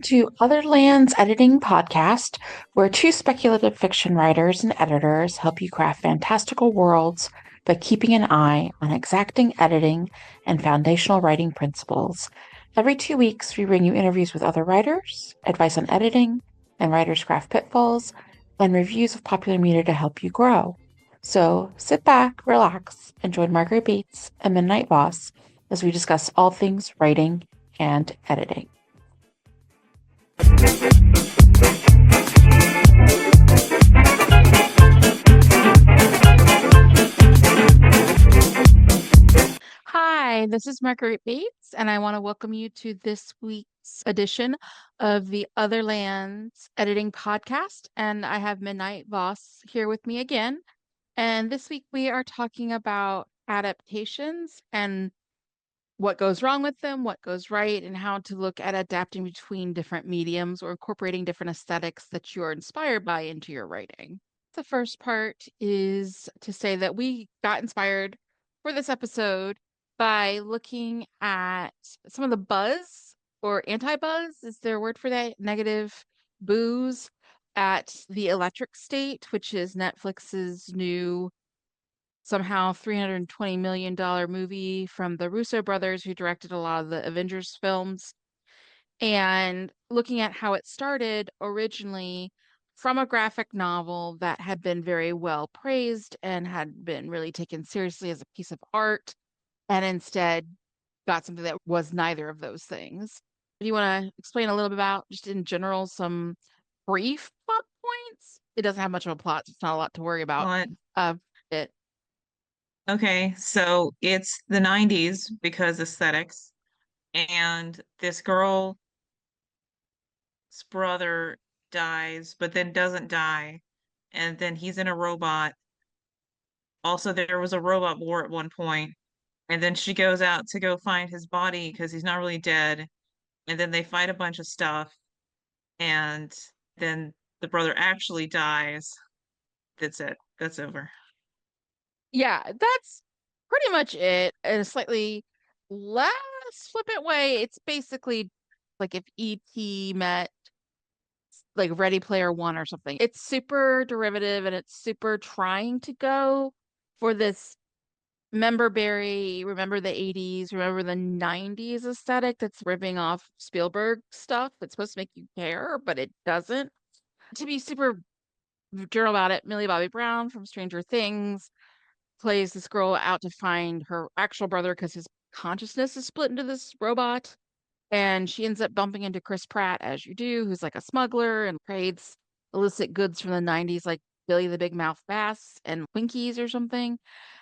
to Otherland's Editing Podcast, where two speculative fiction writers and editors help you craft fantastical worlds by keeping an eye on exacting editing and foundational writing principles. Every 2 weeks, we bring you interviews with other writers, advice on editing and writers' craft pitfalls, and reviews of popular media to help you grow. So sit back, relax, and join Margaret Bates and Midnight Voss as we discuss all things writing and editing. Hi, this is Margaret Bates, and I want to welcome you to this week's edition of the Otherlands Editing Podcast. And I have Midnight Voss here with me again. And this week we are talking about adaptations and what goes wrong with them, what goes right, and how to look at adapting between different mediums or incorporating different aesthetics that you are inspired by into your writing. The first part is to say that we got inspired for this episode by looking at some of the buzz or anti-buzz, is there a word for that? Negative booze at The Electric State, which is Netflix's new somehow $320 million movie from the Russo brothers, who directed a lot of the Avengers films, and looking at how it started originally from a graphic novel that had been very well praised and had been really taken seriously as a piece of art, and instead got something that was neither of those things. Do you want to explain a little bit about, just in general, some brief plot points? It doesn't have much of a plot, so it's not a lot to worry about. What? Uh, it Okay, so it's the 90s because aesthetics, and this girl's brother dies, but then doesn't die, and then he's in a robot. Also, there was a robot war at one point, and then she goes out to go find his body because he's not really dead, and then they fight a bunch of stuff, and then the brother actually dies. That's it. That's over. Yeah, that's pretty much it. In a slightly less flippant way, it's basically like if E.T. met like Ready Player One or something. It's super derivative and it's super trying to go for this member berry, remember the 80s, remember the 90s aesthetic that's ripping off Spielberg stuff. It's supposed to make you care, but it doesn't. To be super general about it, Millie Bobby Brown from Stranger Things plays this girl out to find her actual brother because his consciousness is split into this robot. And she ends up bumping into Chris Pratt, as you do, who's like a smuggler and trades illicit goods from the 90s, like Billy the Big Mouth Bass and Twinkies or something.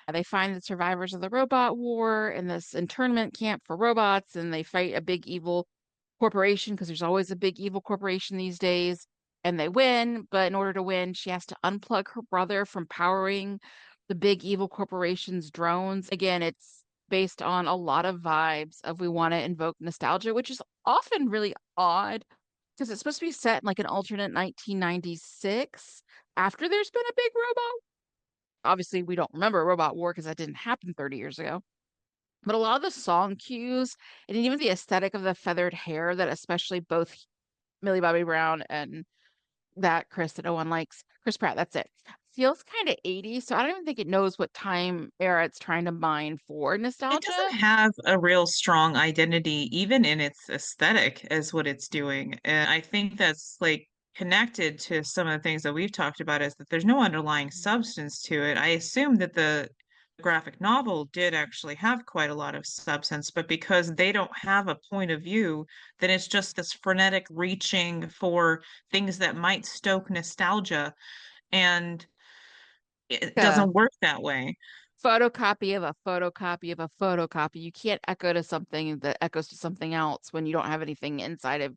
And they find the survivors of the robot war in this internment camp for robots, and they fight a big evil corporation because there's always a big evil corporation these days. And they win, but in order to win, she has to unplug her brother from powering the big evil corporation's drones. Again, it's based on a lot of vibes of we want to invoke nostalgia, which is often really odd because it's supposed to be set in like an alternate 1996 after there's been a big robot. Obviously, we don't remember robot war because that didn't happen 30 years ago. But a lot of the song cues and even the aesthetic of the feathered hair that especially both Millie Bobby Brown and that Chris that no one likes, Chris Pratt, that's it, feels kind of 80s. So I don't even think it knows what time era it's trying to mine for It nostalgia. doesn't have a real strong identity, even in its aesthetic, as what it's doing. And I think that's like connected to some of the things that we've talked about is that there's no underlying substance to it. I assume that the graphic novel did actually have quite a lot of substance, but because they don't have a point of view, then it's just this frenetic reaching for things that might stoke nostalgia, and it A doesn't work that way. photocopy of a photocopy of a photocopy. You can't echo to something that echoes to something else when you don't have anything inside of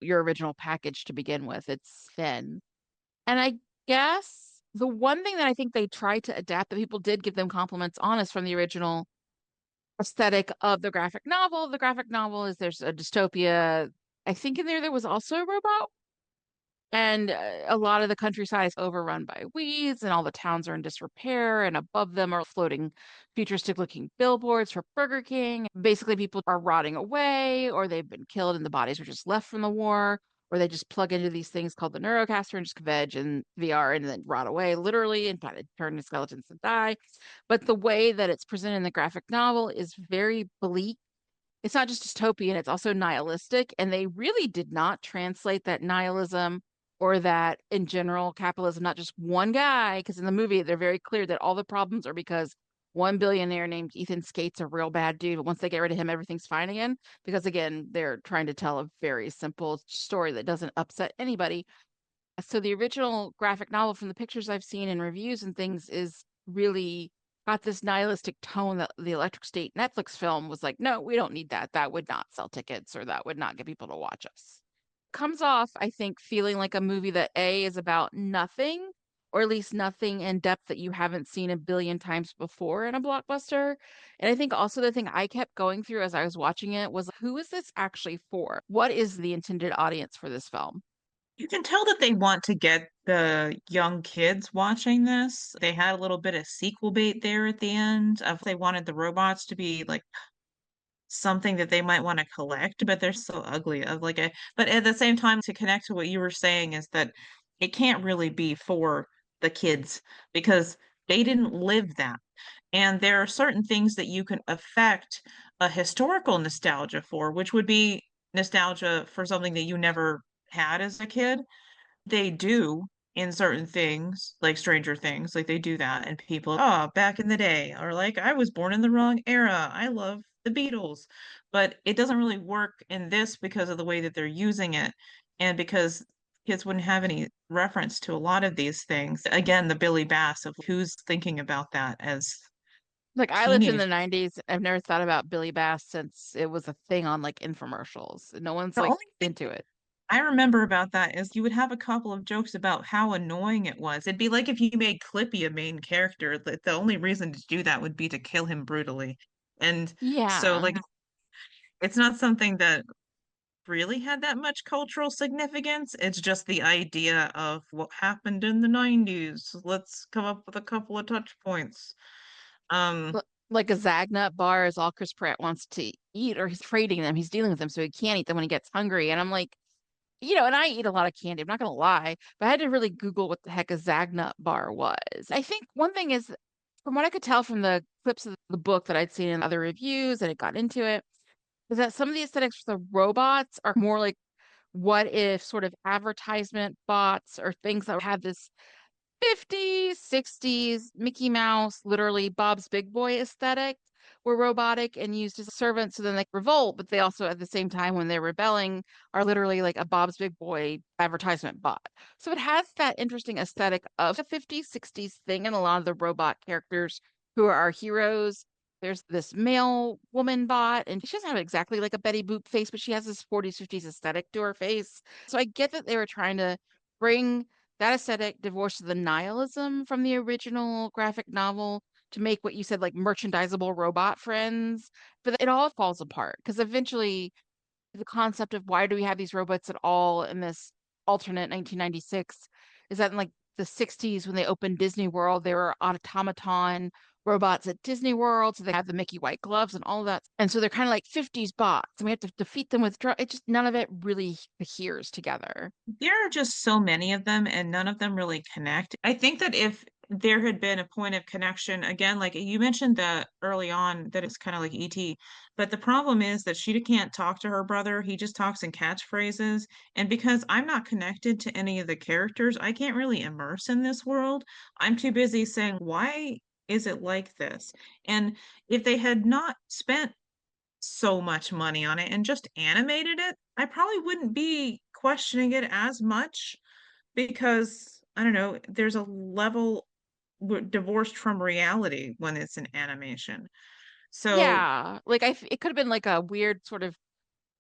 your original package to begin with. It's thin. And I guess the one thing that I think they tried to adapt that people did give them compliments on is from the original aesthetic of the graphic novel. The graphic novel is there's a dystopia. I think in there was also a robot. And a lot of the countryside is overrun by weeds, and all the towns are in disrepair. And above them are floating futuristic looking billboards for Burger King. Basically, people are rotting away, or they've been killed, and the bodies are just left from the war, or they just plug into these things called the Neurocaster and just veg in VR and then rot away, literally, and kind of turn into skeletons and die. But the way that it's presented in the graphic novel is very bleak. It's not just dystopian, it's also nihilistic. And they really did not translate that nihilism or that in general capitalism, not just one guy, because in the movie they're very clear that all the problems are because one billionaire named Ethan Skate's a real bad dude, but once they get rid of him, everything's fine again. Because again, they're trying to tell a very simple story that doesn't upset anybody. So the original graphic novel from the pictures I've seen in reviews and things is really got this nihilistic tone that the Electric State Netflix film was like, no, we don't need that. That would not sell tickets or that would not get people to watch us. Comes off, I think, feeling like a movie that A is about nothing, or at least nothing in depth that you haven't seen a billion times before in a blockbuster. And I think also the thing I kept going through as I was watching it was who is this actually for? What is the intended audience for this film? You can tell that they want to get the young kids watching this. They had a little bit of sequel bait there at the end of they wanted the robots to be like something that they might want to collect, but they're so ugly. Of like a, but at the same time, to connect to what you were saying is that it can't really be for the kids because they didn't live that. And there are certain things that you can affect a historical nostalgia for, which would be nostalgia for something that you never had as a kid. They do in certain things, like Stranger Things, like they do that, and people, oh, back in the day, or like I was born in the wrong era. I love the Beatles, but it doesn't really work in this because of the way that they're using it, and because kids wouldn't have any reference to a lot of these things. Again, the Billy Bass of who's thinking about that as Like I lived in the teenage. 90s. I've never thought about Billy Bass since it was a thing on like infomercials. No one's The like only thing into it. I remember about that is you would have a couple of jokes about how annoying it was. It'd be like if you made Clippy a main character, that the only reason to do that would be to kill him brutally. And so Yeah. like it's not something that really had that much cultural significance. It's just the idea of what happened in the 90s. Let's come up with a couple of touch points. Um, L- Like a Zagnut bar is all Chris Pratt wants to eat, or he's trading them. He's dealing with them so he can't eat them when he gets hungry. And I'm like, and I eat a lot of candy. I'm not gonna lie, but I had to really Google what the heck a Zagnut bar was. I think one thing is, from what I could tell from the clips of the book that I'd seen in other reviews and it got into it, is that some of the aesthetics for the robots are more like what if sort of advertisement bots or things that have this 50s, 60s Mickey Mouse, literally Bob's Big Boy aesthetic were robotic and used as servants so then they revolt, but they also at the same time when they're rebelling are literally like a Bob's Big Boy advertisement bot. So it has that interesting aesthetic of the 50s, 60s thing and a lot of the robot characters who are our heroes. There's this male woman bot, and she doesn't have exactly like a Betty Boop face, but she has this 40s, 50s aesthetic to her face. So I get that they were trying to bring that aesthetic divorced the nihilism from the original graphic novel to make what you said like merchandisable robot friends, but it all falls apart because eventually the concept of why do we have these robots at all in this alternate 1996 is that in like the 60s when they opened Disney World, there were automaton robots at Disney World, so they have the Mickey White gloves and all of that. And so they're kind of like 50s bots, and we have to defeat them with it just none of it really adheres together. There are just so many of them, and none of them really connect. I think that if there had been a point of connection, again, like you mentioned that early on, that it's kind of like ET, but the problem is that she can't talk to her brother. He just talks in catchphrases. And because I'm not connected to any of the characters, I can't really immerse in this world. I'm too busy saying, why is it like this? And if they had not spent so much money on it and just animated it, I probably wouldn't be questioning it as much because I don't know, there's a level divorced from reality when it's an animation. So Yeah, like it could have been like a weird sort of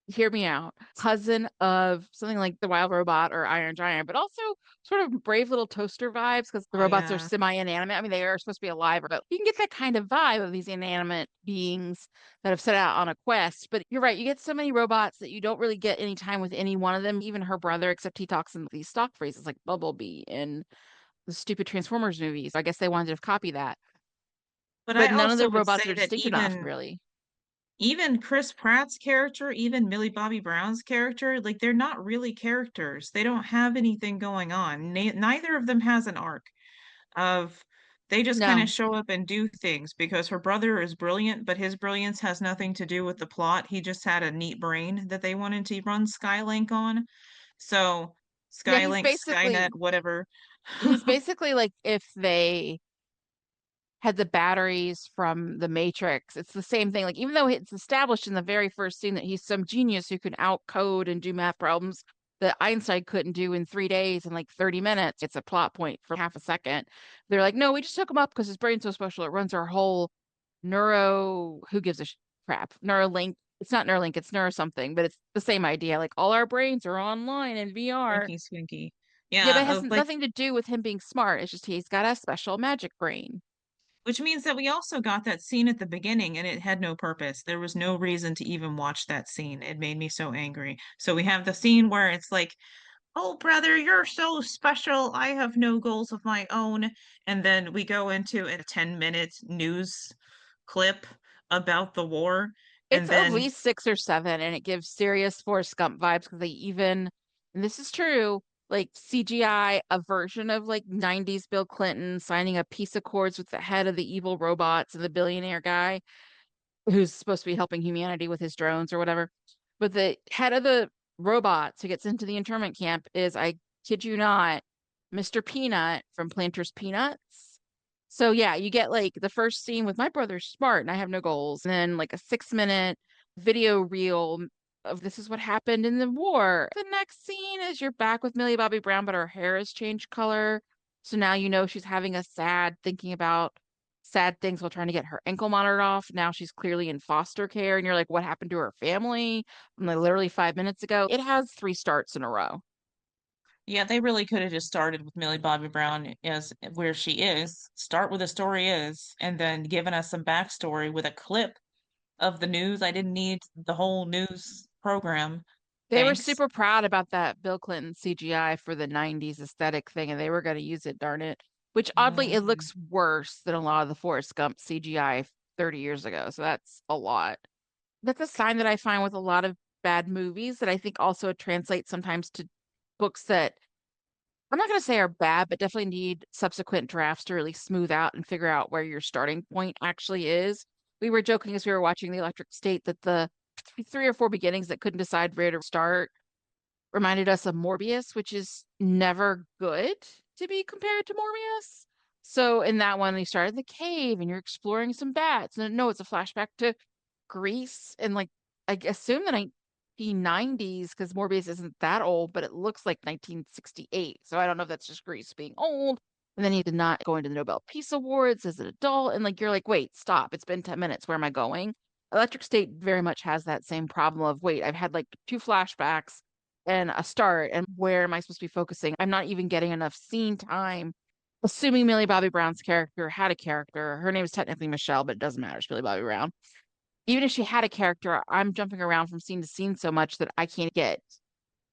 hear me out, cousin of something like the Wild Robot or Iron Giant, but also sort of Brave Little Toaster vibes because the Oh robots are yeah. semi-inanimate. I mean, they are supposed to be alive, but you can get that kind of vibe of these inanimate beings that have set out on a quest. But you're right, you get so many robots that you don't really get any time with any one of them, even her brother, except he talks in these stock phrases like Bumblebee in the stupid Transformers movies. I guess they wanted to copy that. But I But none of also the would robots say are that distinct enough, really. even Chris Pratt's character, even Millie Bobby Brown's character, like they're not really characters. They don't have anything going on. Neither of them has an arc of they just kind of No. show up and do things because her brother is brilliant, but his brilliance has nothing to do with the plot. He just had a neat brain that they wanted to run Skylink on. So Yeah, Skylink, Skynet, whatever. he's basically like if they had the batteries from the Matrix. It's the same thing. Like even though it's established in the very first scene that he's some genius who can outcode and do math problems that Einstein couldn't do in 3 days in like 30 minutes. It's a plot point for half a second. They're like, no, we just took him up because his brain's so special. It runs our whole who gives a crap? Neuralink. It's not Neuralink, it's neuro something, but it's the same idea. Like all our brains are online in VR. Winky Swinky. Yeah, but it Yeah, has like nothing to do with him being smart. It's just he's got a special magic brain. which means that we also got that scene at the beginning and it had no purpose. There was no reason to even watch that scene. It made me so angry. So we have the scene where it's like, oh, brother, you're so special. I have no goals of my own. And then we go into a 10-minute news clip about the war. It's And at then least 6 or 7, and it gives serious Forrest Gump vibes because they even, and this is true, like CGI a version of like 90s Bill Clinton signing a peace accords with the head of the evil robots and the billionaire guy who's supposed to be helping humanity with his drones or whatever. But the head of the robots who gets into the internment camp is, I kid you not, Mr. Peanut from Planters Peanuts. So yeah, you get like the first scene with my brother's smart and I have no goals, and then like a 6 minute video reel of this is what happened in the war. The next scene is you're back with Millie Bobby Brown, but her hair has changed color. So now you know she's having a sad thinking about sad things while trying to get her ankle monitored off. Now she's clearly in foster care, and you're like, what happened to her family? From like literally 5 minutes ago. It has three starts in a row. yeah, they really could have just started with Millie Bobby Brown as where she is, start where the story is, and then given us some backstory with a clip of the news. I didn't need the whole news program. They were Thanks. super proud about that Bill Clinton CGI for the 90s aesthetic thing, and they were going to use it, darn it. Which oddly, it Mm. looks worse than a lot of the Forrest Gump CGI 30 years ago. So that's a lot. That's a sign that I find with a lot of bad movies that I think also translates sometimes to books that I'm not going to say are bad, but definitely need subsequent drafts to really smooth out and figure out where your starting point actually is. We were joking as we were watching The Electric State that the three or four beginnings that couldn't decide where to start reminded us of Morbius, which is never good to be compared to Morbius. So in that one, you start in the cave and you're exploring some bats. And no, it's a flashback to Greece and like I assume the 1990s because Morbius isn't that old, but it looks like 1968. So I don't know if that's just Greece being old. And then he did not go into the Nobel Peace Awards as an adult. And like you're like, wait, stop. It's been 10 minutes. Where am I going? Electric State very much has that same problem of wait, I've had like two flashbacks and a start, and where am I supposed to be focusing? I'm not even getting enough scene time. Assuming Millie Bobby Brown's character had a character, her name is technically Michelle, but it doesn't matter. It's Millie Bobby Brown. Even if she had a character, I'm jumping around from scene to scene so much that I can't get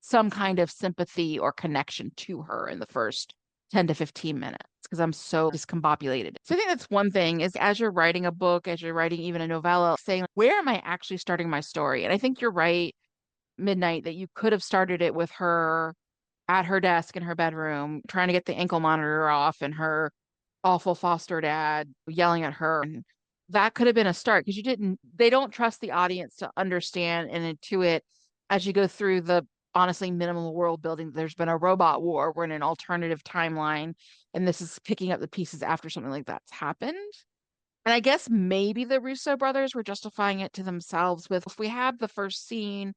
some kind of sympathy or connection to her in the first 10 to 15 minutes because I'm so discombobulated. So I think that's one thing is as you're writing a book, as you're writing even a novella, saying, where am I actually starting my story? And I think you're right, Midnight, that you could have started it with her at her desk in her bedroom trying to get the ankle monitor off and her awful foster dad yelling at her. And that could have been a start because they don't trust the audience to understand and intuit as you go through the honestly minimal world building. There's been a robot war. We're in an alternative timeline, and this is picking up the pieces after something like that's happened. And I guess maybe the Russo brothers were justifying it to themselves with if we have the first scene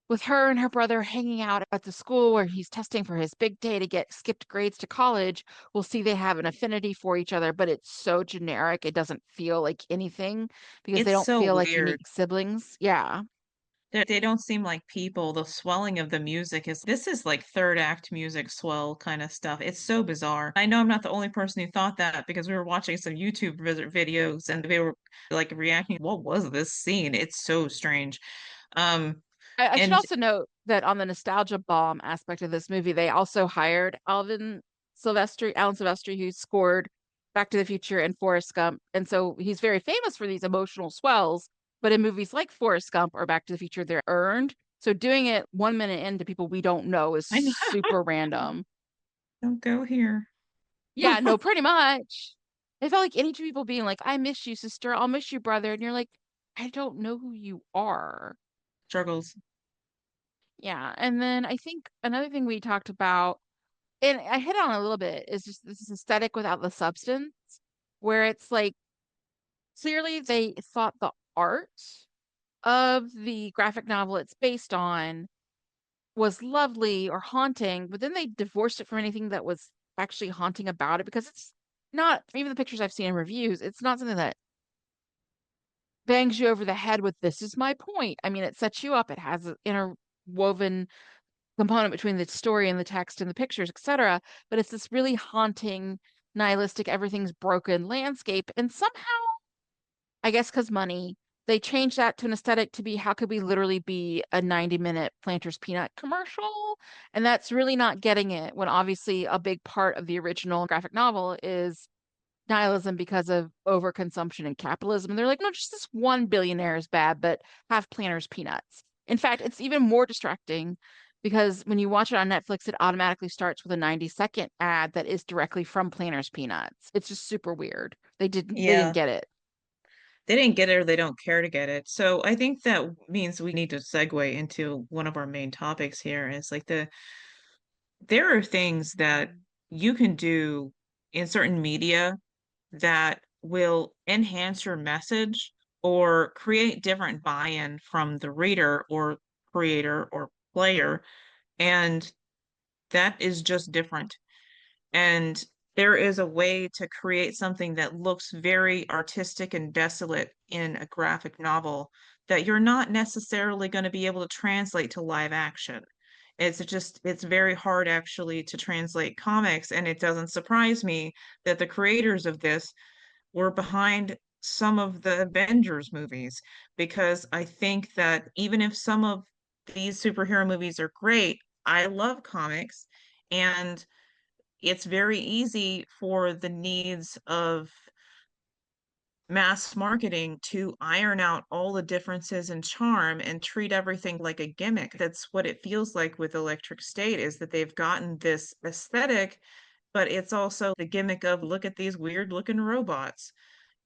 with her and her brother hanging out at the school where he's testing for his big day to get skipped grades to college, we'll see they have an affinity for each other, but it's so generic. It doesn't feel like anything because they It's don't so feel like weird. unique siblings. Yeah. They don't seem like people. The swelling of the music is this is like third act music swell kind of stuff. It's so bizarre. I know I'm not the only person who thought that because we were watching some YouTube videos and they were like reacting, what was this scene? It's so strange. Um I should and also note that on the nostalgia bomb aspect of this movie, they also hired Alan Silvestri, who scored Back to the Future and Forrest Gump. And so he's very famous for these emotional swells, but in movies like Forrest Gump or Back to the Future, they're earned. So doing it 1 minute into people we don't know is I know super random. don't go here. Yeah, no, pretty much. It felt like any two people being like, I miss you, sister. I'll miss you, brother. And you're like, I don't know who you are. Struggles. Yeah. And then I think another thing we talked about, and I hit on a little bit, is just this aesthetic without the substance, where it's like clearly they thought the art of the graphic novel it's based on was lovely or haunting, but then they divorced it from anything that was actually haunting about it because it's not, even the pictures I've seen in reviews, it's not something that bangs you over the head with this is my point. I mean, it sets you up, it has an interwoven component between the story and the text and the pictures, etc. But it's this really haunting, nihilistic, everything's broken landscape. And somehow, I guess because money, they changed that to an aesthetic to be how could we literally be a 90-minute Planters Peanut commercial? And that's really not getting it when obviously a big part of the original graphic novel is nihilism because of overconsumption and capitalism. And they're like, no, just this one billionaire is bad, but have Planters Peanuts. In fact, it's even more distracting because when you watch it on Netflix, it automatically starts with a 90-second ad that is directly from Planters Peanuts. It's just super weird. They didn't Yeah. get it. They didn't get it or they don't care to get it. So I think that means we need to segue into one of our main topics here is like there are things that you can do in certain media that will enhance your message or create different buy-in from the reader or creator or player. And that is just different. And there is a way to create something that looks very artistic and desolate in a graphic novel that you're not necessarily going to be able to translate to live action. It's very hard actually to translate comics, and it doesn't surprise me that the creators of this were behind some of the Avengers movies, because I think that even if some of these superhero movies are great, I love comics, and it's very easy for the needs of mass marketing to iron out all the differences in charm and treat everything like a gimmick. That's what it feels like with Electric State, is that they've gotten this aesthetic, but it's also the gimmick of look at these weird looking robots.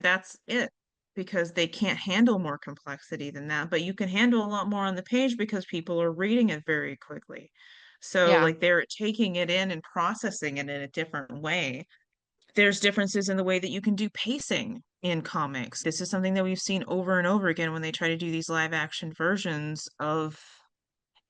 That's it, because they can't handle more complexity than that, but you can handle a lot more on the page because people are reading it very quickly. So Yeah. like they're taking it in and processing it in a different way. There's differences in the way that you can do pacing in comics. This is something that we've seen over and over again when they try to do these live action versions of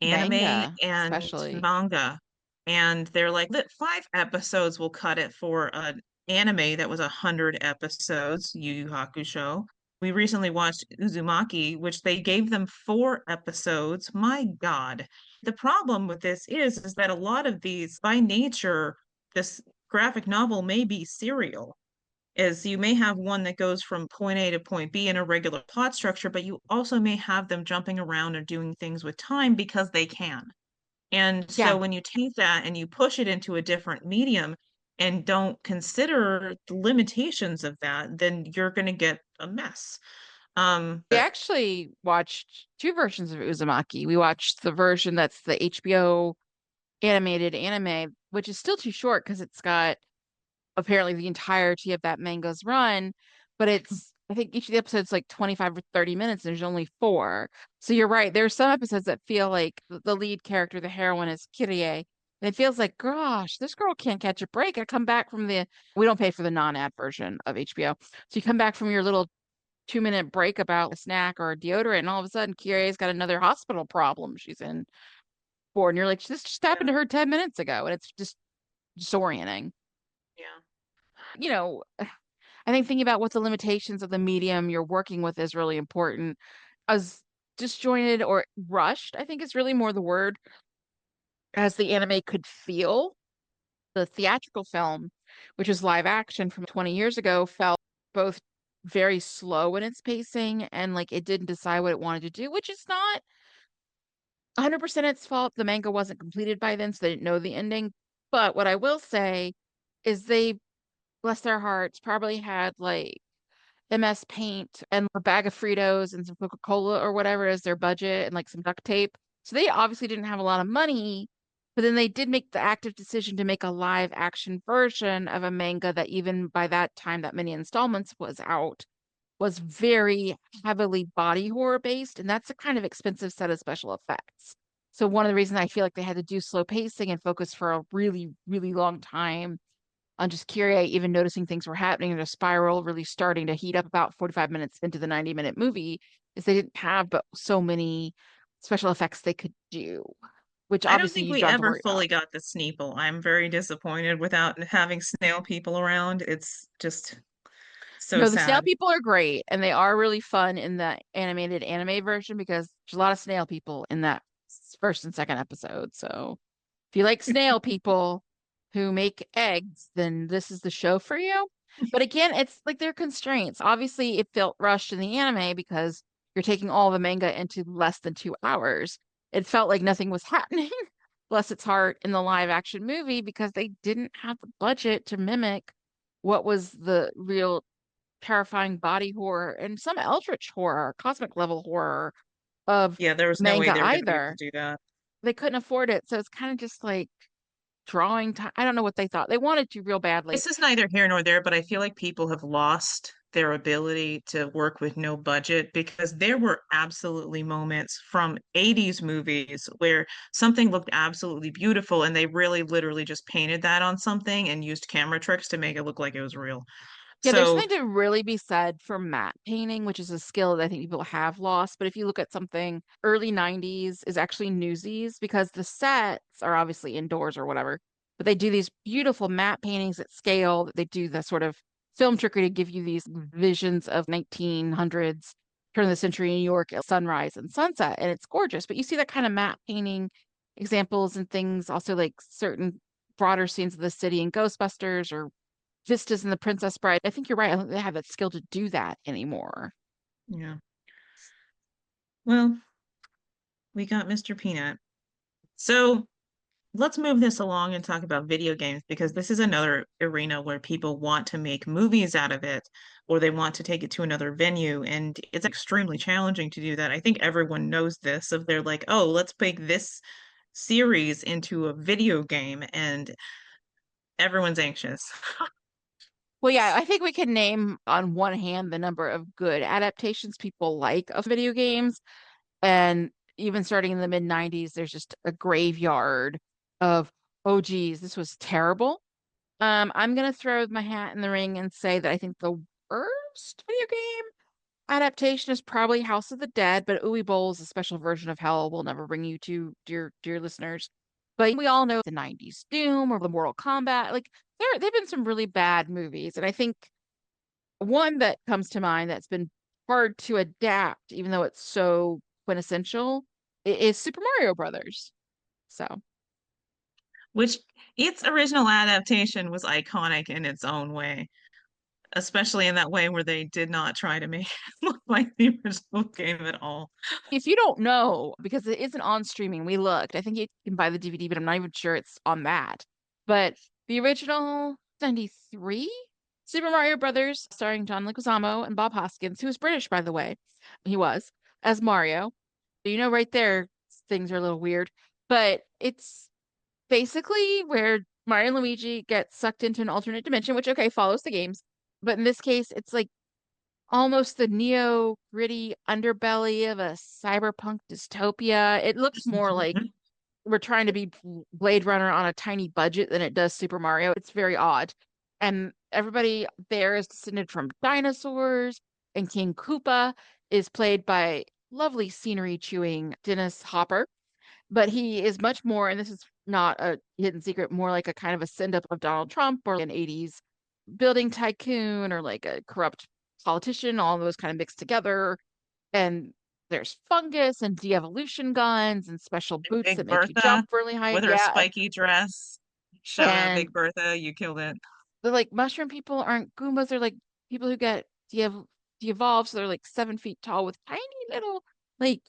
anime Manga, and especially. manga. And they're like, that 5 episodes will cut it for an anime that was 100 episodes, Yu Yu Hakusho. We recently watched Uzumaki, which they gave them 4 episodes. My God. The problem with this is that a lot of these, by nature, this graphic novel may be serial, is you may have one that goes from point A to point B in a regular plot structure, but you also may have them jumping around or doing things with time because they can. And so Yeah. when you take that and you push it into a different medium and don't consider the limitations of that, then you're going to get a mess. We actually watched two versions of Uzumaki. We watched the version that's the HBO animated anime, which is still too short because it's got apparently the entirety of that manga's run, but it's I think each of the episodes like 25 or 30 minutes, and there's only four. So you're right. There's some episodes that feel like the lead character, the heroine, is Kyrie. And it feels like, gosh, this girl can't catch a break. I come back from we don't pay for the non-ad version of HBO. So you come back from your little 2 minute break about a snack or a deodorant, and all of a sudden Kyrie's got another hospital problem she's in for. And you're like, this just happened to Yeah, her 10 minutes ago. And it's just disorienting. yeah. You know, I think thinking about what the limitations of the medium you're working with is really important. As disjointed or rushed, I think is really more the word, as the anime could feel. The theatrical film, which is live action from 20 years ago, felt both very slow in its pacing and like it didn't decide what it wanted to do, which is not 100% its fault. The manga wasn't completed by then, so they didn't know the ending. But what I will say is they, bless their hearts, probably had like MS Paint and a bag of Fritos and some Coca-Cola or whatever as their budget and like some duct tape. So they obviously didn't have a lot of money, but then they did make the active decision to make a live action version of a manga that even by that time that many installments was out was very heavily body horror based, and that's a kind of expensive set of special effects. So one of the reasons I feel like they had to do slow pacing and focus for a really, really long time on just Kyrie even noticing things were happening in a spiral really starting to heat up about 45 minutes into the 90-minute movie is they didn't have but so many special effects they could do, which I don't obviously think you we don't have to ever worry about. fully got the Sneeple. I'm very disappointed without having snail people around. It's just so No, the snail sad. people are great and they are really fun in the animated anime version because there's a lot of snail people in that first and second episode. So if you like snail people who make eggs, then this is the show for you. But again, it's like their constraints. Obviously, it felt rushed in the anime because you're taking all the manga into less than 2 hours. It felt like nothing was happening, bless its heart, in the live action movie because they didn't have the budget to mimic what was the real terrifying body horror and some eldritch horror, cosmic level horror of Yeah, there was no way manga they were going to be able to either. do that. They couldn't afford it. So it's kind of just like drawing time. I don't know what they thought. They wanted to real badly. This is neither here nor there, but I feel like people have lost their ability to work with no budget because there were absolutely moments from 80s movies where something looked absolutely beautiful and they really literally just painted that on something and used camera tricks to make it look like it was real. Yeah, there's So, something to really be said for matte painting, which is a skill that I think people have lost. But if you look at something early 90s is actually Newsies because the sets are obviously indoors or whatever, but they do these beautiful matte paintings at scale. They do the sort of film trickery to give you these visions of 1900s, turn of the century New York, sunrise and sunset, and it's gorgeous. But you see that kind of matte painting examples and things, also like certain broader scenes of the city in Ghostbusters or vistas in The Princess Bride. I think you're right. I don't think they have that skill to do that anymore. yeah. Well, we got Mr. Peanut. So, let's move this along and talk about video games because this is another arena where people want to make movies out of it or they want to take it to another venue. And it's extremely challenging to do that. I think everyone knows this if they're like, oh, let's make this series into a video game, and everyone's anxious. Well, yeah, I think we can name on one hand the number of good adaptations people like of video games. And even starting in the mid 90s, there's just a graveyard of, oh, geez, this was terrible. I'm gonna throw my hat in the ring and say that I think the worst video game adaptation is probably House of the Dead, but Uwe Boll's a special version of hell will never bring you to, dear listeners. But we all know the 90s Doom or the Mortal Kombat. Like there've been some really bad movies. And I think one that comes to mind that's been hard to adapt, even though it's so quintessential, is Super Mario Brothers. So Which its original adaptation was iconic in its own way, especially in that way where they did not try to make it look like the original game at all. if you don't know, because it isn't on streaming, we looked. I think you can buy the DVD, but I'm not even sure it's on that. But the original 93 Super Mario Brothers, starring John Leguizamo and Bob Hoskins, who was British, by the way, he was, as Mario. You know, right there, things are a little weird. But it's basically where Mario and Luigi get sucked into an alternate dimension, which, okay, follows the games. But in this case, it's like almost the neo gritty underbelly of a cyberpunk dystopia. It looks more like we're trying to be Blade Runner on a tiny budget than it does Super Mario. It's very odd. And everybody there is descended from dinosaurs, and King Koopa is played by lovely scenery chewing Dennis Hopper. But he is much more, and this is not a hidden secret, more like a kind of a send up of Donald Trump or an 80s building tycoon or like a corrupt politician, all those kind of mixed together. And there's fungus and de-evolution guns and special boots that Big make you Bertha jump really high. with her Yeah. spiky dress. Shout out And Big Bertha, you killed it. the like mushroom people aren't Goombas, they're like people who get de-evolved, so they're like 7 feet tall with tiny little like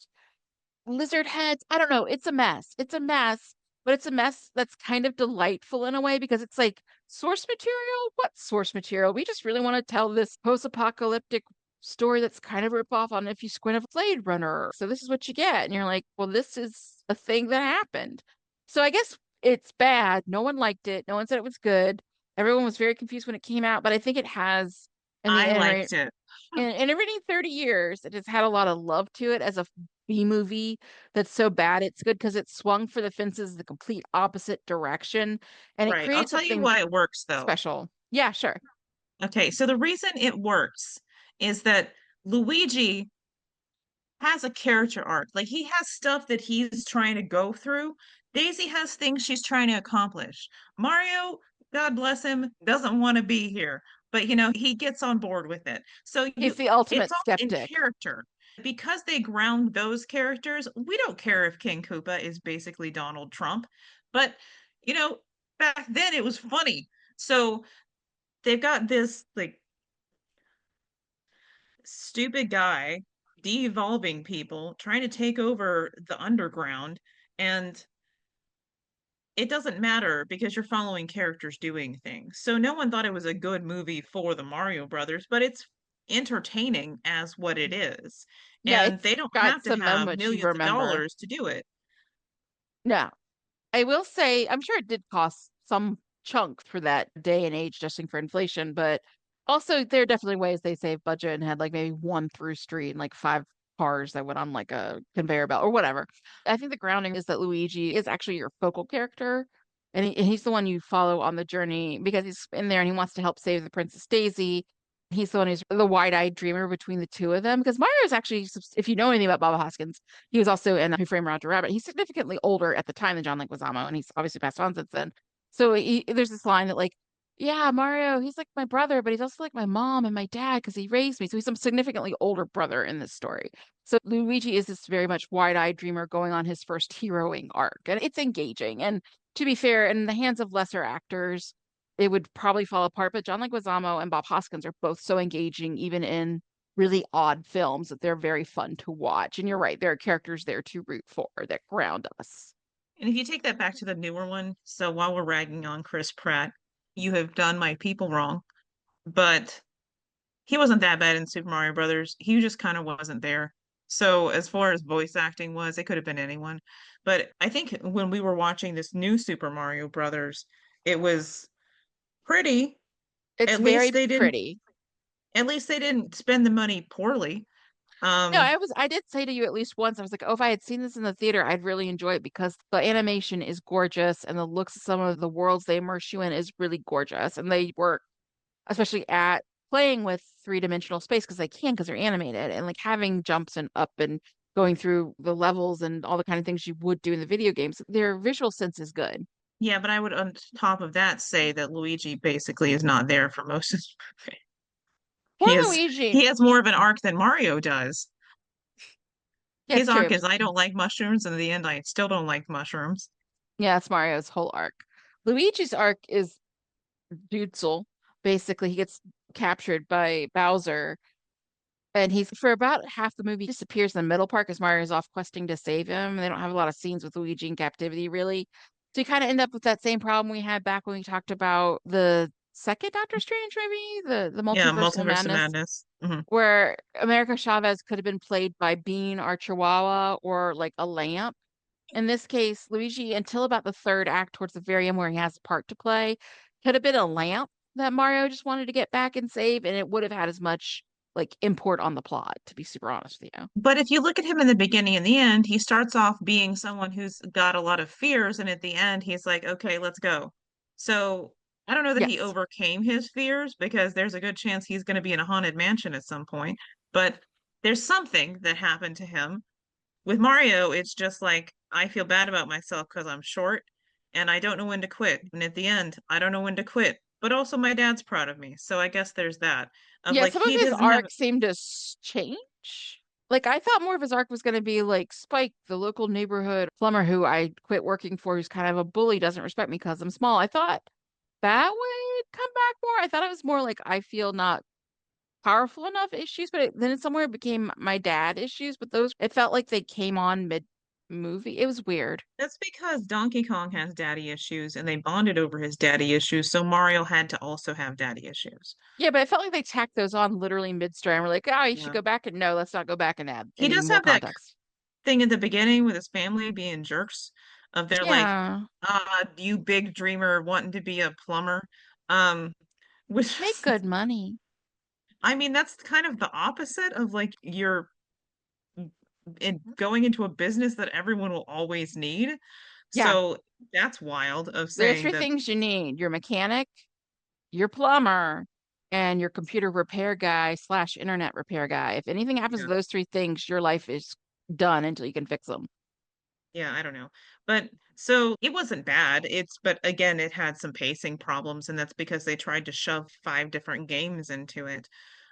lizard heads. I don't know. It's a mess. It's a mess, but it's a mess that's kind of delightful in a way because it's like source material. What source material? We just really want to tell this post-apocalyptic story that's kind of a rip off on If You Squint a Blade Runner. So this is what you get. And you're like, well, this is a thing that happened. So I guess it's bad. No one liked it. No one said it was good. Everyone was very confused when it came out, but I think it has in the I internet liked it. in intervening 30 years, it has had a lot of love to it as a B movie that's so bad it's good because it swung for the fences the complete opposite direction and it Right. I'll created tell you something why it works though. special. Yeah, sure. Okay, so the reason it works is that Luigi has a character arc. Like he has stuff that he's trying to go through. Daisy has things she's trying to accomplish. Mario, God bless him, doesn't want to be here, but he gets on board with it. So He's you the it's ultimate all in skeptic. character. Because they ground those characters, we don't care if King Koopa is basically Donald Trump, but you know, back then it was funny. So they've got this like stupid guy de-evolving people, trying to take over the underground, and it doesn't matter because you're following characters doing things. So no one thought it was a good movie for the Mario Brothers, but it's entertaining as what it is. Yeah, And it's they don't got have to some have moments you millions of remember. dollars to do it. No, I will say, I'm sure it did cost some chunk for that day and age, adjusting for inflation, but also there are definitely ways they saved budget and had like maybe one through street and like five cars that went on like a conveyor belt or whatever. I think the grounding is that Luigi is actually your focal character, and he's the one you follow on the journey because he's in there and he wants to help save the Princess Daisy. He's the one who's the wide-eyed dreamer between the two of them because Mario is actually, if you know anything about Bob Hoskins, he was also in Who Framed Roger Rabbit. He's significantly older at the time than John Leguizamo, and he's obviously passed on since then. So there's this line that like, yeah, Mario, he's like my brother, but he's also like my mom and my dad because he raised me. So he's a significantly older brother in this story. So Luigi is this very much wide-eyed dreamer going on his first heroing arc, and it's engaging. And to be fair, in the hands of lesser actors, it would probably fall apart. But John Leguizamo and Bob Hoskins are both so engaging, even in really odd films, that they're very fun to watch. And you're right, there are characters there to root for that ground us. And if you take that back to the newer one, so while we're ragging on Chris Pratt, you have done my people wrong. But he wasn't that bad in Super Mario Brothers. He just kind of wasn't there. So as far as voice acting was, it could have been anyone. But I think when we were watching this new Super Mario Brothers, it was pretty. It's At least very they didn't pretty. at least they didn't spend the money poorly. No, Um, I did say to you at least once, I was like, oh, if I had seen this in the theater, I'd really enjoy it because the animation is gorgeous and the looks of some of the worlds they immerse you in is really gorgeous. And they work, especially at playing with three-dimensional space because they can because they're animated and like having jumps and up and going through the levels and all the kind of things you would do in the video games. Their visual sense is good. yeah, but I would on top of that say that Luigi basically is not there for most of the movie. Poor He is Luigi. he has more of an arc than Mario does. Yeah, His it's true. arc is I don't like mushrooms, and in the end I still don't like mushrooms. Yeah, it's Mario's whole arc. Luigi's arc is Dutzel. Basically, he gets captured by Bowser, and he's for about half the movie disappears in the middle part because Mario's off questing to save him. They don't have a lot of scenes with Luigi in captivity, really. So you kind of end up with that same problem we had back when we talked about the second Doctor Strange movie, the Yeah, multiversal Multiverse of madness, Madness. Hmm. where America Chavez could have been played by Bean or Chihuahua or like a lamp. In this case, Luigi, until about the third act, towards the very end where he has a part to play, could have been a lamp that Mario just wanted to get back and save, and it would have had as much like import on the plot, to be super honest with you. But if you look at him in the beginning and the end, he starts off being someone who's got a lot of fears, and at the end, he's like, okay, let's go. So I don't know that he Yes. overcame his fears because there's a good chance he's going to be in a haunted mansion at some point. But there's something that happened to him. With Mario, it's just like, I feel bad about myself because I'm short and I don't know when to quit. And at the end, I don't know when to quit. But also, my dad's proud of me. So I guess there's that of Yeah, like, some of he his doesn't have arcs seem to change. Like I thought more of his arc was going to be like Spike, the local neighborhood plumber who I quit working for, who's kind of a bully, doesn't respect me because I'm small. I thought that would come back more. I thought it was more like I feel not powerful enough issues, but then it somewhere became my dad issues. But those, it felt like they came on mid movie. It was weird. That's because Donkey Kong has daddy issues and they bonded over his daddy issues, so Mario had to also have daddy issues. Yeah, but it felt like they tacked those on literally mid-story and we're like, oh, you should Yeah. go back and no, let's not go back and add He any does more have that context. thing at the beginning with his family being jerks of they're like, Yeah, you big dreamer wanting to be a plumber. Um, which make good money. I mean, that's kind of the opposite of like you're going into a business that everyone will always need. Yeah, So that's wild of there are saying three that, things you need: your mechanic, your plumber, and your computer repair guy slash internet repair guy. If anything happens to yeah, those three things, your life is done until you can fix them. yeah, I don't know. But so it wasn't bad. But again, it had some pacing problems, and that's because they tried to shove five different games into it.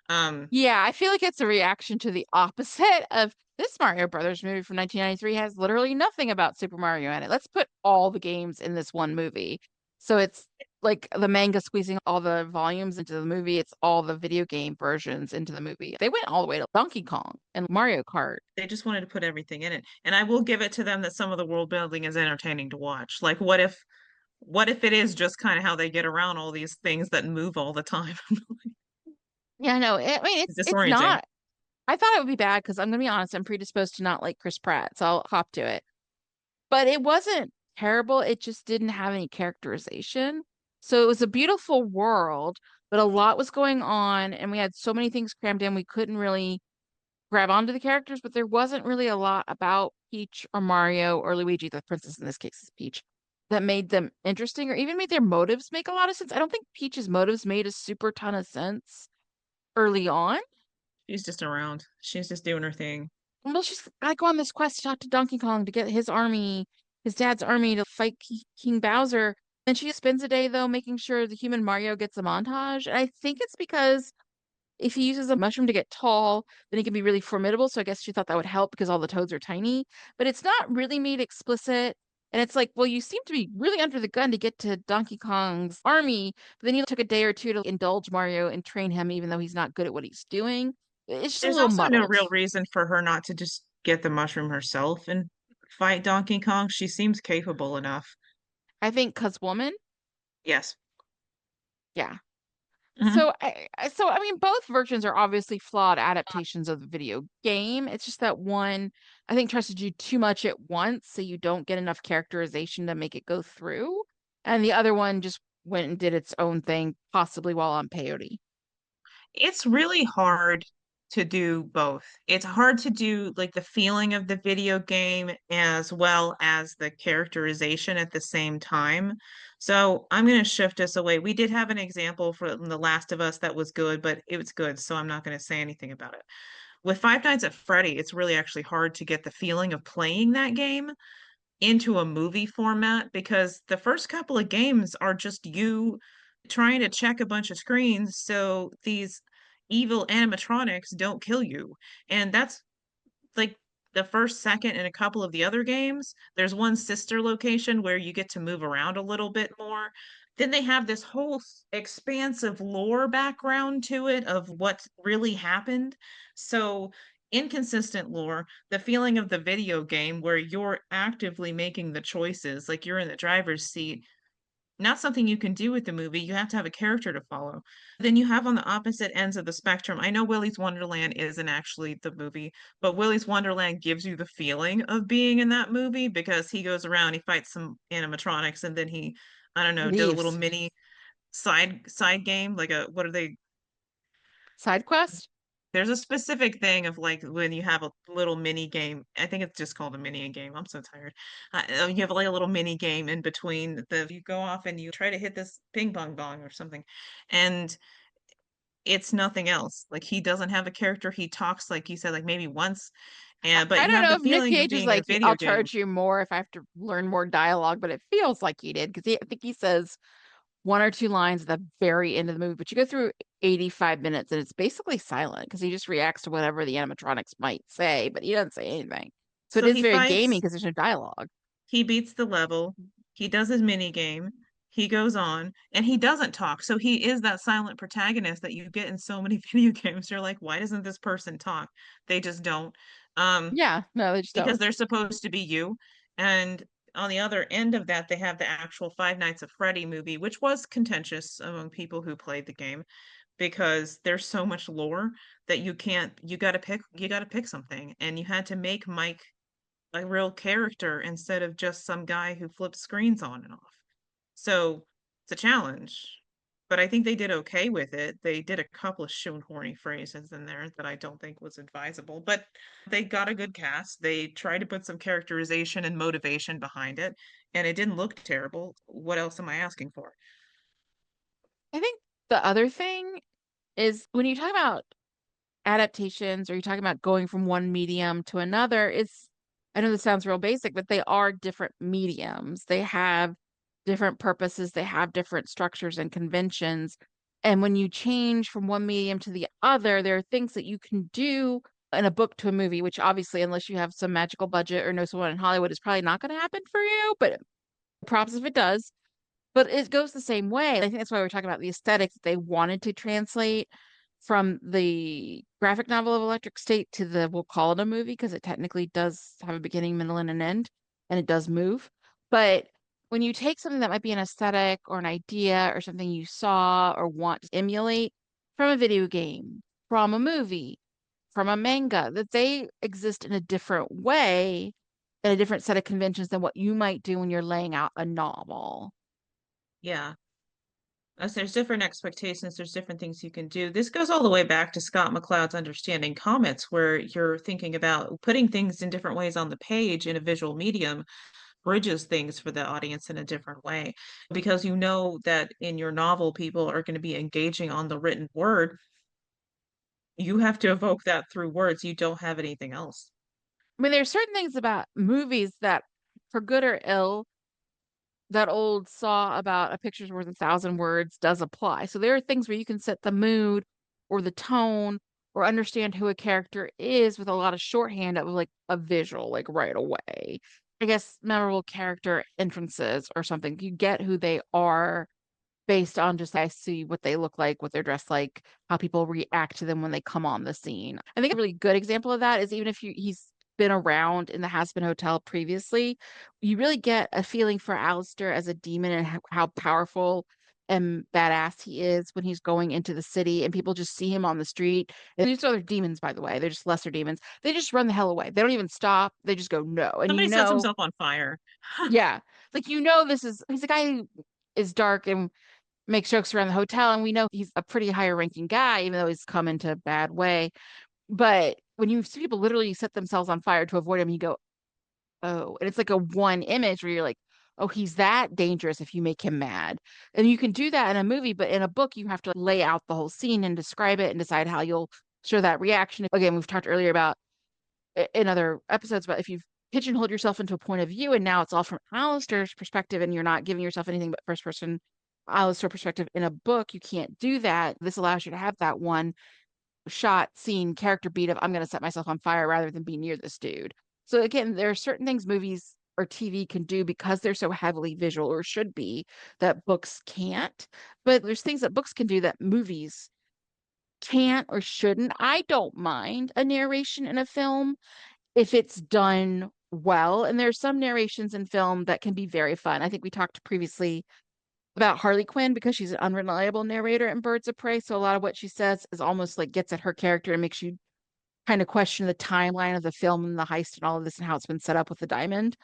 Um, Yeah, I feel like it's a reaction to the opposite of this Mario Brothers movie from 1993 has literally nothing about Super Mario in it. Let's put all the games in this one movie. So it's like the manga squeezing all the volumes into the movie. It's all the video game versions into the movie. They went all the way to Donkey Kong and Mario Kart. they just wanted to put everything in it. And I will give it to them that some of the world building is entertaining to watch. Like what if it is just kind of how they get around all these things that move all the time? Yeah, no, I mean it's Disorienting. not. I thought it would be bad because I'm gonna be honest, I'm predisposed to not like Chris Pratt, so I'll hop to it. But it wasn't terrible. It just didn't have any characterization. So it was a beautiful world, but a lot was going on, and we had so many things crammed in, we couldn't really grab onto the characters, but there wasn't really a lot about Peach or Mario or Luigi, the princess in this case is Peach, that made them interesting or even made their motives make a lot of sense. I don't think Peach's motives made a super ton of sense early on. She's just around. She's just doing her thing. Well, she's I go on this quest to talk to Donkey Kong to get his army, his dad's army to fight King Bowser. And she spends a day though making sure the human Mario gets a montage. And I think it's because if he uses a mushroom to get tall, then he can be really formidable. So I guess she thought that would help because all the toads are tiny. But it's not really made explicit. And it's like, well, you seem to be really under the gun to get to Donkey Kong's army, but then you took a day or two to indulge Mario and train him, even though he's not good at what he's doing. It's just a There's little also no muddled. real reason for her not to just get the mushroom herself and fight Donkey Kong. She seems capable enough. I think because woman, Yes. yeah. Hmm. So I mean, both versions are obviously flawed adaptations of the video game. It's just that one, I think, tries to do too much at once, so you don't get enough characterization to make it go through. And the other one just went and did its own thing, possibly while on peyote. It's really hard to do both. It's hard to do like the feeling of the video game as well as the characterization at the same time. So I'm going to shift us away. We did have an example from The Last of Us that was good, but it was good, so I'm not going to say anything about it. With Five Nights at Freddy, it's really actually hard to get the feeling of playing that game into a movie format because the first couple of games are just you trying to check a bunch of screens so these evil animatronics don't kill you. And that's like the first, second, and a couple of the other games. There's one sister location where you get to move around a little bit more. Then they have this whole expansive lore background to it of what really happened. So, inconsistent lore, the feeling of the video game where you're actively making the choices, like you're in the driver's seat, not something you can do with the movie. You have to have a character to follow. Then you have on the opposite ends of the spectrum. I know Willy's Wonderland isn't actually the movie, but Willy's Wonderland gives you the feeling of being in that movie because he goes around, he fights some animatronics, and then he, I don't know, did a little Leaves. mini side game, like a what are they? Side quest? There's a specific thing of like when you have a little mini game. I think it's just called a mini game. I'm so tired. You have like a little mini game in between the you go off and you try to hit this ping pong bong or something, and it's nothing else. Like he doesn't have a character. He talks like you said, like maybe once, and but I you don't have know the if Nick feeling of Cage is being in a like, video I'll game. charge you more if I have to learn more dialogue, but it feels like he did because I think he says one or two lines at the very end of the movie, but you go through 85 minutes and it's basically silent because he just reacts to whatever the animatronics might say, but he doesn't say anything. So it So is he very gaming fights, because there's no dialogue. he beats the level, he does his mini game, he goes on, and he doesn't talk. So he is that silent protagonist that you get in so many video games. You're like, why doesn't this person talk? They just don't. Um, Yeah, no, they just because don't. they're supposed to be you. And on the other end of that, they have the actual Five Nights at Freddy movie, which was contentious among people who played the game because there's so much lore that you can't, you got to pick something. And you had to make Mike a real character instead of just some guy who flips screens on and off. So it's a challenge. But I think they did okay with it. They did a couple of shoehorny phrases in there that I don't think was advisable, but they got a good cast. They tried to put some characterization and motivation behind it, and it didn't look terrible. What else am I asking for? I think the other thing is when you talk about adaptations or you're talking about going from one medium to another, I know this sounds real basic, but they are different mediums. They have different purposes, they have different structures and conventions. And when you change from one medium to the other, there are things that you can do in a book to a movie, which obviously, unless you have some magical budget or know someone in Hollywood, is probably not going to happen for you, but props if it does. But it goes the same way. I think that's why we're talking about the aesthetics that they wanted to translate from the graphic novel of Electric State to the, we'll call it a movie because it technically does have a beginning, middle, and an end, and it does move. But when you take something that might be an aesthetic or an idea or something you saw or want to emulate from a video game, from a movie, from a manga, that they exist in a different way, in a different set of conventions than what you might do when you're laying out a novel. Yeah. As there's different expectations, there's different things you can do. This goes all the way back to Scott McCloud's Understanding Comets, where you're thinking about putting things in different ways on the page in a visual medium bridges things for the audience in a different way because you know that in your novel people are going to be engaging on the written word. You have to evoke that through words. You don't have anything else. I mean, there's certain things about movies that, for good or ill, that old saw about a picture's worth a thousand words does apply. So there are things where you can set the mood or the tone or understand who a character is with a lot of shorthand of like a visual, like right away. I guess memorable character entrances or something. You get who they are based on just I see what they look like, what they're dressed like, how people react to them when they come on the scene. I think a really good example of that is even if he's been around in the Has-Been Hotel previously, you really get a feeling for Alistair as a demon and how powerful and badass he is when he's going into the city and people just see him on the street. And these are other demons, by the way. They're just lesser demons. They just run the hell away. They don't even stop. They just go no. And Somebody sets himself on fire. yeah, like this is he's a guy who is dark and makes jokes around the hotel, and we know he's a pretty higher ranking guy, even though he's come into a bad way. But when you see people literally set themselves on fire to avoid him, you go, oh, and it's like a one image where you're like, oh, he's that dangerous if you make him mad. And you can do that in a movie, but in a book, you have to lay out the whole scene and describe it and decide how you'll show that reaction. Again, we've talked earlier about in other episodes about if you've pigeonholed yourself into a point of view and now it's all from Alistair's perspective and you're not giving yourself anything but first person Alistair perspective in a book, you can't do that. This allows you to have that one shot, scene, character beat of I'm going to set myself on fire rather than be near this dude. So again, there are certain things movies or TV can do because they're so heavily visual or should be that books can't. But there's things that books can do that movies can't or shouldn't. I don't mind a narration in a film if it's done well. And there's some narrations in film that can be very fun. I think we talked previously about Harley Quinn because she's an unreliable narrator in Birds of Prey. So a lot of what she says is almost like gets at her character and makes you kind of question the timeline of the film and the heist and all of this and how it's been set up with the diamond.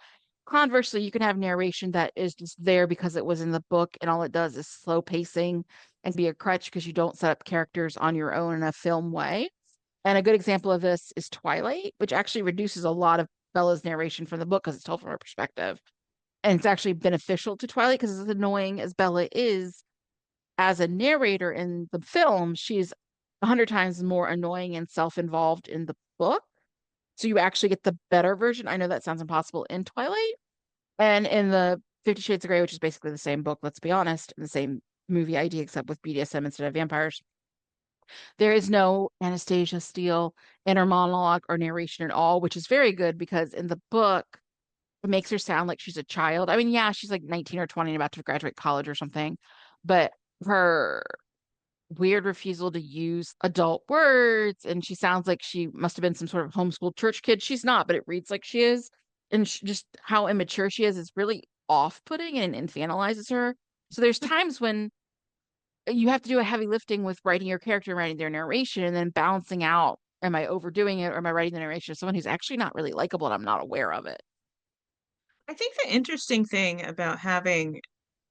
Conversely, you can have narration that is just there because it was in the book and all it does is slow pacing and be a crutch because you don't set up characters on your own in a film way. And a good example of this is Twilight, which actually reduces a lot of Bella's narration from the book because it's told from her perspective. And it's actually beneficial to Twilight because as annoying as Bella is as a narrator in the film, she's 100 times more annoying and self-involved in the book. So you actually get the better version. I know that sounds impossible in Twilight. And in the Fifty Shades of Grey, which is basically the same book, let's be honest, and the same movie idea, except with BDSM instead of vampires. There is no Anastasia Steele inner monologue or narration at all, which is very good because in the book, it makes her sound like she's a child. I mean, yeah, she's like 19 or 20 and about to graduate college or something, but her weird refusal to use adult words, and she sounds like she must have been some sort of homeschooled church kid. She's not, but it reads like she is. And just how immature she is really off-putting and infantilizes her. So there's times when you have to do a heavy lifting with writing your character and writing their narration and then balancing out, am I overdoing it or am I writing the narration of someone who's actually not really likable and I'm not aware of it? I think the interesting thing about having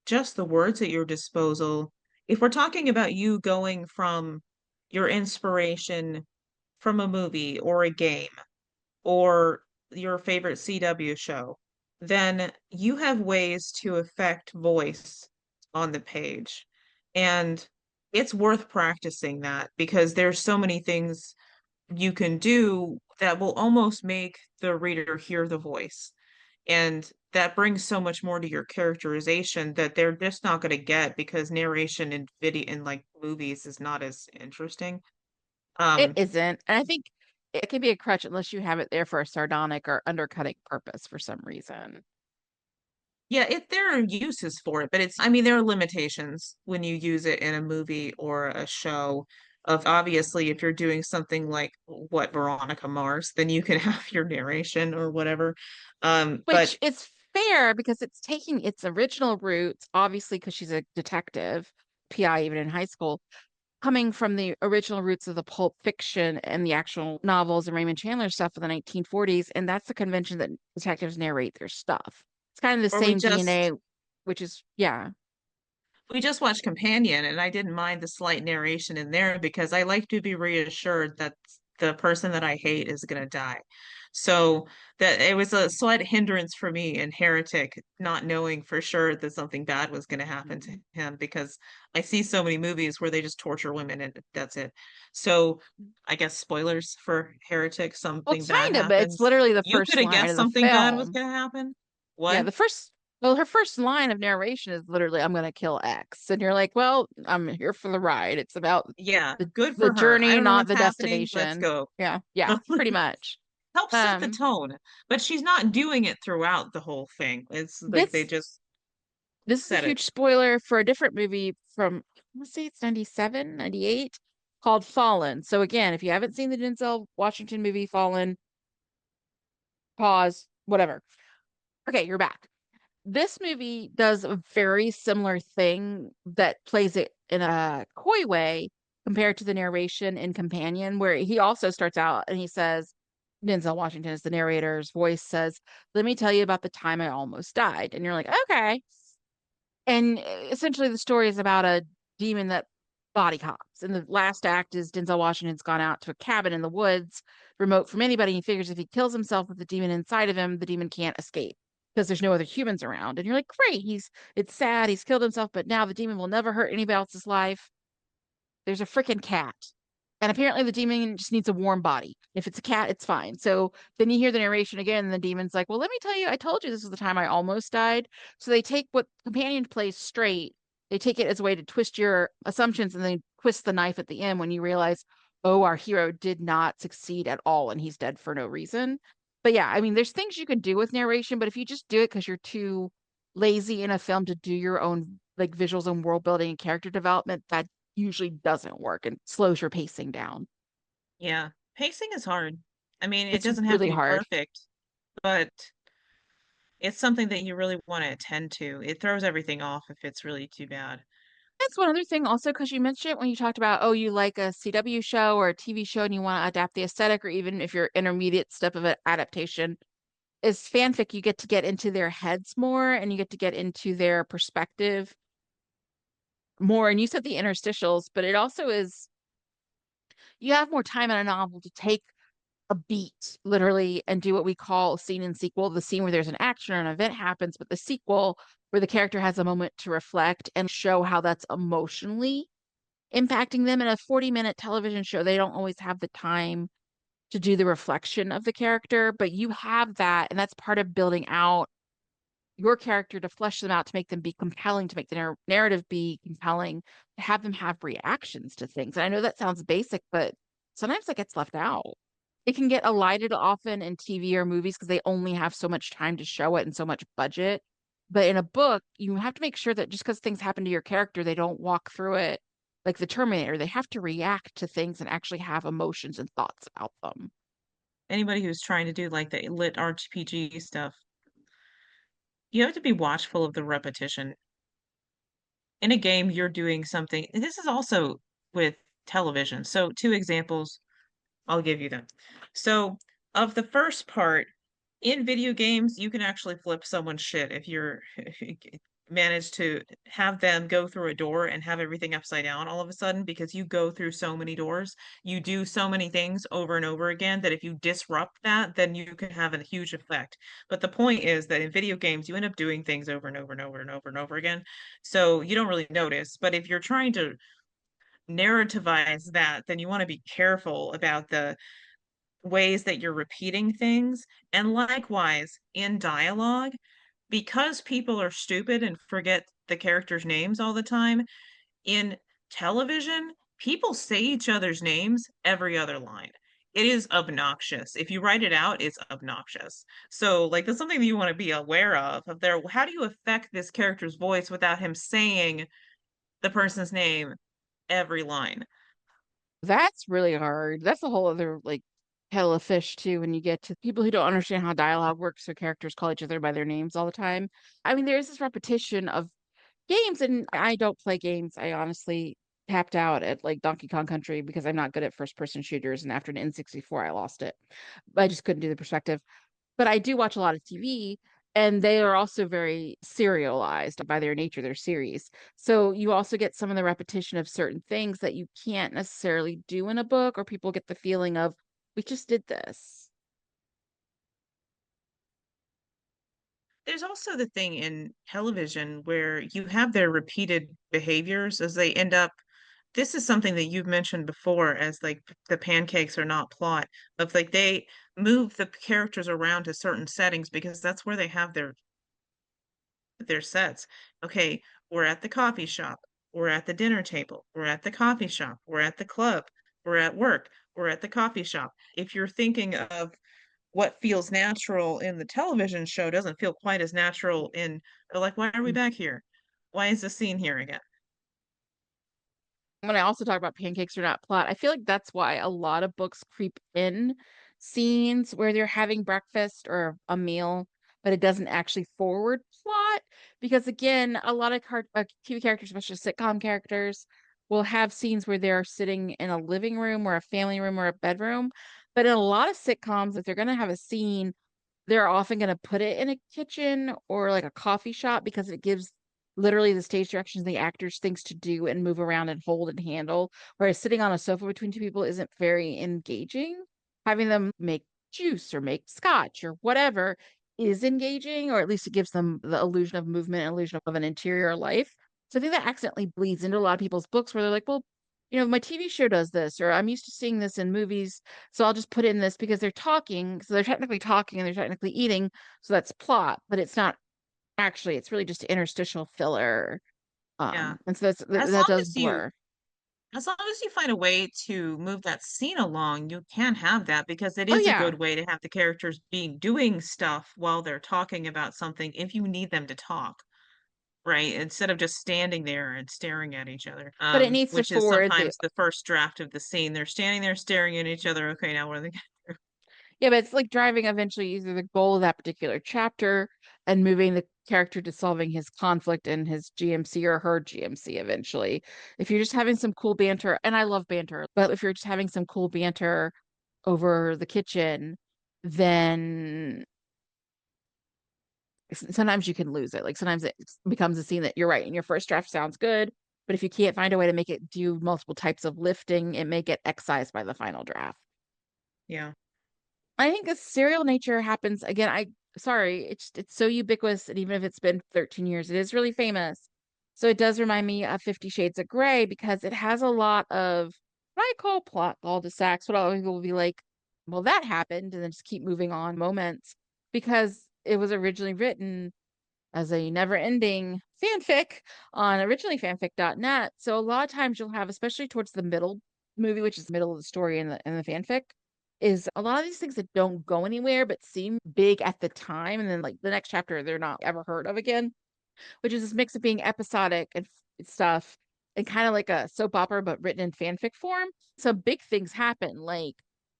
just the words at your disposal, if we're talking about you going from your inspiration from a movie or a game or your favorite CW show, then you have ways to affect voice on the page. And it's worth practicing that because there's so many things you can do that will almost make the reader hear the voice. And that brings so much more to your characterization that they're just not going to get because narration in video in like movies is not as interesting. It Um, isn't. And I think it can be a crutch unless you have it there for a sardonic or undercutting purpose for some reason. yeah, there are uses for it, but I mean, there are limitations when you use it in a movie or a show. Of obviously, if you're doing something like what Veronica Mars, then you can have your narration or whatever. But Which is fair because it's taking its original roots, obviously, because she's a detective, PI even in high school, coming from the original roots of the pulp fiction and the actual novels and Raymond Chandler stuff of the 1940s. And that's the convention that detectives narrate their stuff. It's kind of the or we same DNA, just which is, yeah. we just watched Companion, and I didn't mind the slight narration in there because I like to be reassured that the person that I hate is going to die. So that it was a slight hindrance for me in Heretic, not knowing for sure that something bad was going to happen to him because I see so many movies where they just torture women and that's it. So I guess spoilers for Heretic, Well, something bad kind of, but it's happens. literally the You first could have line guessed of the something bad was film. going to happen. Yeah, What? her first line of narration is literally, I'm going to kill X. And you're like, well, I'm here for the ride. It's about Yeah, the, good the for her. I journey, don't know not what's the happening. Let's destination. go. Yeah, pretty much. Helps set the Um, tone, but she's not doing it throughout the whole thing. It's like they this just this is a said it. huge spoiler for a different movie from, let's say it's 97, 98, called Fallen. So again, if you haven't seen the Denzel Washington movie Fallen, pause, whatever. Okay, you're back. This movie does a very similar thing that plays it in a coy way compared to the narration in Companion, where he also starts out and he says, Denzel Washington is the narrator's voice says, let me tell you about the time I almost died. And you're like, okay. And essentially, the story is about a demon that body hops. And the last act is Denzel Washington's gone out to a cabin in the woods, remote from anybody. He figures if he kills himself with the demon inside of him, the demon can't escape because there's no other humans around. And you're like, great, it's sad, he's killed himself, but now the demon will never hurt anybody else's life. There's a freaking cat. And apparently the demon just needs a warm body. If it's a cat, it's fine. So then you hear the narration again, and the demon's like, well, let me tell you, I told you this was the time I almost died. So they take what companion plays straight, they take it as a way to twist your assumptions and then twist the knife at the end when you realize, oh, our hero did not succeed at all and he's dead for no reason. But yeah, I mean, there's things you can do with narration, but if you just do it because you're too lazy in a film to do your own like visuals and world building and character development, that usually doesn't work and slows your pacing down. Yeah, pacing is hard. I mean, it It's doesn't have to really be hard. perfect, but it's something that you really want to attend to. It throws everything off if it's really too bad. That's one other thing also, because you mentioned it when you talked about, oh, you like a CW show or a TV show and you want to adapt the aesthetic, or even if you're intermediate step of an adaptation, is fanfic, you get into their heads more and you get to get into their perspective more. And you said the interstitials, but it also is, you have more time in a novel to take a beat literally and do what we call scene and sequel, the scene where there's an action or an event happens, but the sequel where the character has a moment to reflect and show how that's emotionally impacting them. In a 40-minute television show, they don't always have the time to do the reflection of the character, but you have that, and that's part of building out your character to flesh them out, to make them be compelling, to make the narrative be compelling, to have them have reactions to things. And I know that sounds basic, but sometimes that gets left out. It can get elided often in TV or movies because they only have so much time to show it and so much budget. But in a book, you have to make sure that just because things happen to your character, they don't walk through it like the Terminator. They have to react to things and actually have emotions and thoughts about them. Anybody who's trying to do like the lit RPG stuff, you have to be watchful of the repetition. In a game, you're doing something. This is also with television. So, two examples, I'll give you them. So, of the first part, in video games, you can actually flip someone's shit if you're if you manage to have them go through a door and have everything upside down all of a sudden because you go through so many doors, you do so many things over and over again that if you disrupt that, then you can have a huge effect. But the point is that in video games, you end up doing things over and over and over and over and over again. So you don't really notice. But if you're trying to narrativize that, then you want to be careful about the ways that you're repeating things. And likewise, in dialogue, because people are stupid and forget the characters' names all the time, in television, people say each other's names every other line. It is obnoxious. If you write it out, it's obnoxious. So, like, that's something that you want to be aware of their how do you affect this character's voice without him saying the person's name every line? That's really hard. That's a whole other like kettle of fish too when you get to people who don't understand how dialogue works, so characters call each other by their names all the time. I mean, there's this repetition of games, and I don't play games. I honestly tapped out at like Donkey Kong Country because I'm not good at first person shooters, and after an N64 I lost it. I just couldn't do the perspective. But I do watch a lot of TV, and they are also very serialized by their nature, their series. So you also get some of the repetition of certain things that you can't necessarily do in a book, or people get the feeling of, we just did this. There's also the thing in television where you have their repeated behaviors as they end up. This is something that you've mentioned before as like the pancakes are not plot, of like they move the characters around to certain settings because that's where they have their sets. Okay, we're at the coffee shop, we're at the dinner table, we're at the coffee shop, we're at the club, we're at work, we're at the coffee shop. If you're thinking of what feels natural in the television show doesn't feel quite as natural in, like, why are we back here? Why is this scene here again? When I also talk about pancakes are not plot, I feel like that's why a lot of books creep in scenes where they're having breakfast or a meal, but it doesn't actually forward plot. Because again, a lot of TV characters, especially sitcom characters, will have scenes where they're sitting in a living room or a family room or a bedroom. But in a lot of sitcoms, if they're going to have a scene, they're often going to put it in a kitchen or like a coffee shop because it gives literally the stage directions the actors things to do and move around and hold and handle. Whereas sitting on a sofa between two people isn't very engaging. Having them make juice or make scotch or whatever is engaging, or at least it gives them the illusion of movement and illusion of an interior life. So I think that accidentally bleeds into a lot of people's books where they're like, well, my TV show does this, or I'm used to seeing this in movies, so I'll just put in this because they're talking. So they're technically talking and they're technically eating. So that's plot, but it's not actually, it's really just interstitial filler. Yeah. And so As that long does as you blur. as long as you find a way to move that scene along, you can have that because it Oh is a yeah. good way to have the characters being doing stuff while they're talking about something if you need them to talk, right? Instead of just standing there and staring at each other. But it needs to Which is forward the sometimes the first draft of the scene. They're standing there staring at each other. Okay, now what are they gonna yeah, but it's like driving eventually either the goal of that particular chapter and moving the character to solving his conflict in his GMC or her GMC eventually. If you're just having some cool banter, and I love banter, but if you're just having some cool banter over the kitchen, then sometimes you can lose it. Like sometimes it becomes a scene that you're right, in your first draft sounds good, but if you can't find a way to make it do multiple types of lifting, it may get excised by the final draft. Yeah. I think the serial nature happens again. Sorry, it's so ubiquitous, and even if it's been 13 years, it is really famous. So it does remind me of 50 Shades of Grey because it has a lot of what I call plot cul-de-sacs. What a lot of people will be like, well, that happened, and then just keep moving on moments because it was originally written as a never-ending fanfic on originally fanfic.net. So a lot of times you'll have, especially towards the middle movie, which is the middle of the story in the fanfic, is a lot of these things that don't go anywhere but seem big at the time, and then like the next chapter they're not ever heard of again, which is this mix of being episodic and stuff and kind of like a soap opera but written in fanfic form. So big things happen, like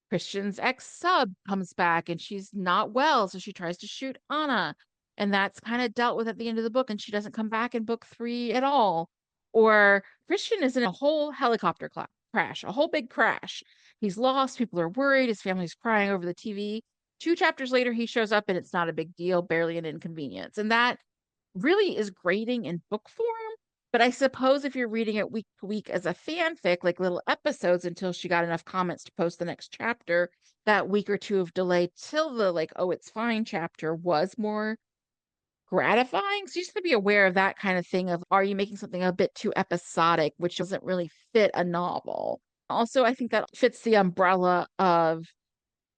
Christian's ex sub comes back and she's not well, so she tries to shoot Anna, and that's kind of dealt with at the end of the book, and she doesn't come back in book 3 at all. Or Christian is in a whole helicopter crash, a whole big crash. He's lost, people are worried, his family's crying over the TV. 2 chapters later, he shows up and it's not a big deal, barely an inconvenience. And that really is grating in book form. But I suppose if you're reading it week to week as a fanfic, like little episodes until she got enough comments to post the next chapter, that week or two of delay till the like, oh, it's fine chapter was more gratifying. So you just have to be aware of that kind of thing of, are you making something a bit too episodic, which doesn't really fit a novel? Also, I think that fits the umbrella of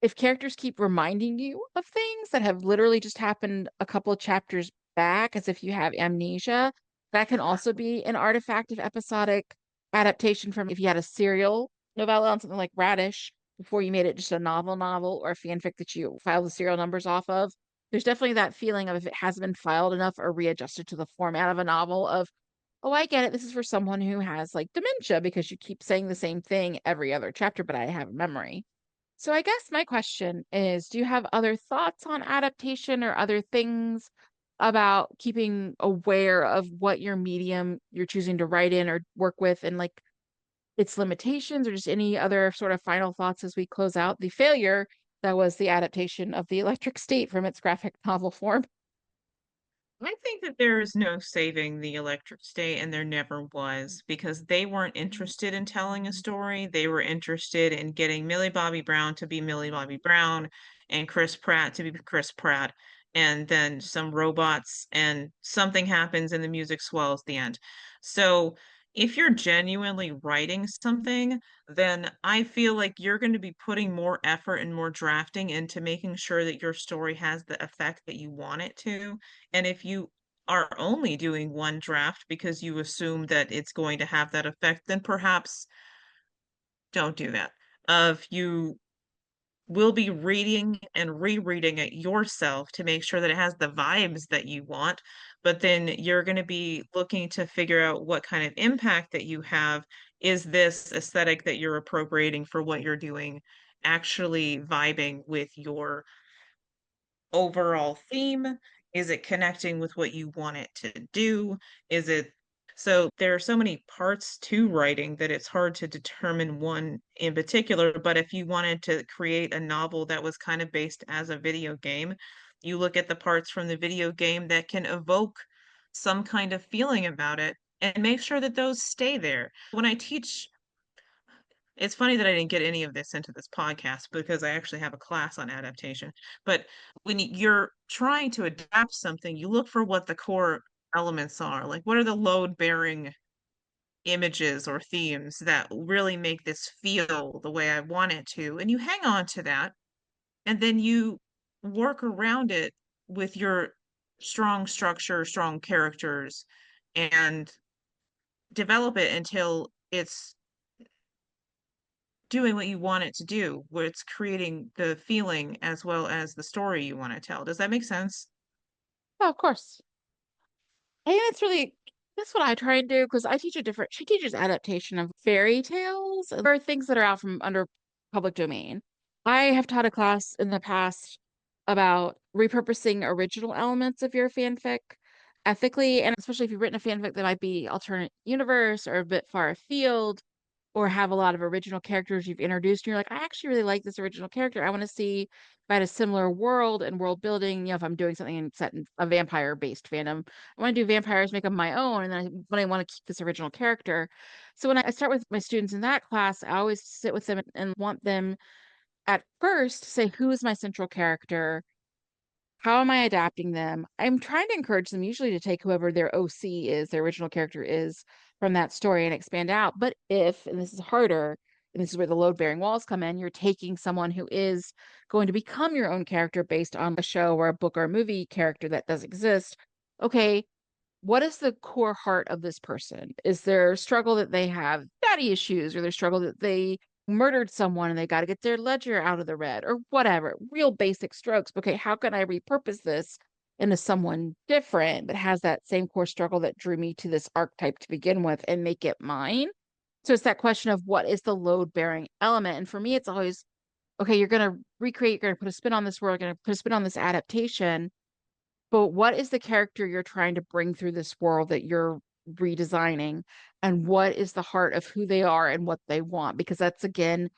if characters keep reminding you of things that have literally just happened a couple of chapters back, as if you have amnesia, that can also be an artifact of episodic adaptation from if you had a serial novella on something like Radish before you made it just a novel or a fanfic that you file the serial numbers off of. There's definitely that feeling of if it hasn't been filed enough or readjusted to the format of a novel of, oh, I get it. This is for someone who has like dementia because you keep saying the same thing every other chapter, but I have a memory. So I guess my question is, do you have other thoughts on adaptation or other things about keeping aware of what your medium you're choosing to write in or work with and like its limitations, or just any other sort of final thoughts as we close out the failure that was the adaptation of the Electric State from its graphic novel form? I think that there is no saving the electric state, and there never was, because they weren't interested in telling a story. They were interested in getting Millie Bobby Brown to be Millie Bobby Brown and Chris Pratt to be Chris Pratt, and then some robots, and something happens and the music swells the end. So if you're genuinely writing something, then I feel like you're going to be putting more effort and more drafting into making sure that your story has the effect that you want it to. And if you are only doing one draft because you assume that it's going to have that effect, then perhaps don't do that. If you will be reading and rereading it yourself to make sure that it has the vibes that you want, but then you're going to be looking to figure out what kind of impact that you have. Is this aesthetic that you're appropriating for what you're doing actually vibing with your overall theme? Is it connecting with what you want it to do? Is it so there are so many parts to writing that it's hard to determine one in particular. But if you wanted to create a novel that was kind of based as a video game, you look at the parts from the video game that can evoke some kind of feeling about it and make sure that those stay there. When I teach, it's funny that I didn't get any of this into this podcast because I actually have a class on adaptation. But when you're trying to adapt something, you look for what the core elements are. Like, what are the load-bearing images or themes that really make this feel the way I want it to? And you hang on to that, and then you work around it with your strong structure, strong characters, and develop it until it's doing what you want it to do, where it's creating the feeling as well as the story you want to tell. Does that make sense? Oh, of course. I think that's what I try and do because I teach a different, she teaches adaptation of fairy tales or things that are out from under public domain. I have taught a class in the past about repurposing original elements of your fanfic ethically, and especially if you've written a fanfic that might be alternate universe or a bit far afield or have a lot of original characters you've introduced, and you're like, I actually really like this original character. I want to see if I had a similar world and world building, if I'm doing something set in a vampire-based fandom. I want to do vampires, make them my own, and then but I want to keep this original character. So when I start with my students in that class, I always sit with them and want them at first to say, who is my central character? How am I adapting them? I'm trying to encourage them usually to take whoever their OC is, their original character is from that story and expand out. But if, and this is harder, and this is where the load bearing walls come in, you're taking someone who is going to become your own character based on a show or a book or a movie character that does exist. okay, what is the core heart of this person? Is there struggle that they have daddy issues, or their struggle that they murdered someone and they got to get their ledger out of the red, or whatever? Real basic strokes. Okay, how can I repurpose this into someone different that has that same core struggle that drew me to this archetype to begin with and make it mine? So it's that question of what is the load bearing element. And for me, it's always, okay, you're going to recreate, you're going to put a spin on this world, you're going to put a spin on this adaptation, but what is the character you're trying to bring through this world that you're redesigning? And what is the heart of who they are and what they want? Because that's, again,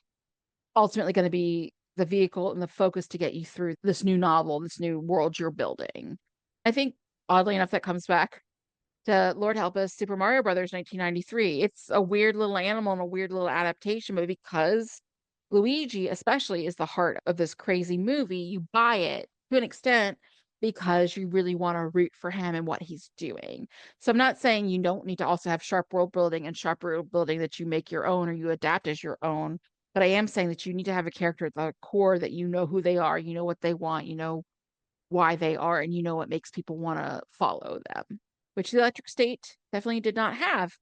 ultimately going to be the vehicle and the focus to get you through this new novel, this new world you're building. I think, oddly enough, that comes back to, Lord help us, Super Mario Brothers 1993. It's a weird little animal and a weird little adaptation, but because Luigi, especially, is the heart of this crazy movie, you buy it to an extent because you really want to root for him and what he's doing. So I'm not saying you don't need to also have sharp world building and sharp world building that you make your own or you adapt as your own. But I am saying that you need to have a character at the core that you know who they are, you know what they want, you know why they are, and you know what makes people want to follow them, which the Electric State definitely did not have.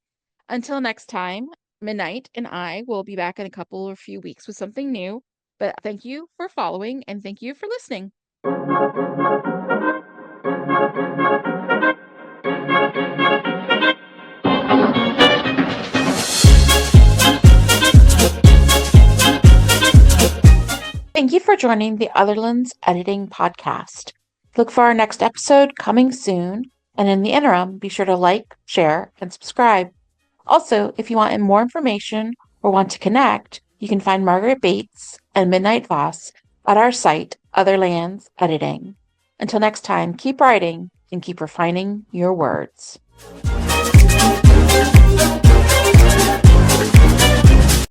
Until next time, Midnight and I will be back in a couple or few weeks with something new. But thank you for following and thank you for listening. Thank you for joining the Otherlands Editing Podcast. Look for our next episode coming soon. And in the interim, be sure to like, share, and subscribe. Also, if you want more information or want to connect, you can find Margaret Bates and Midnight Voss at our site, Otherlands Editing. Until next time, keep writing and keep refining your words.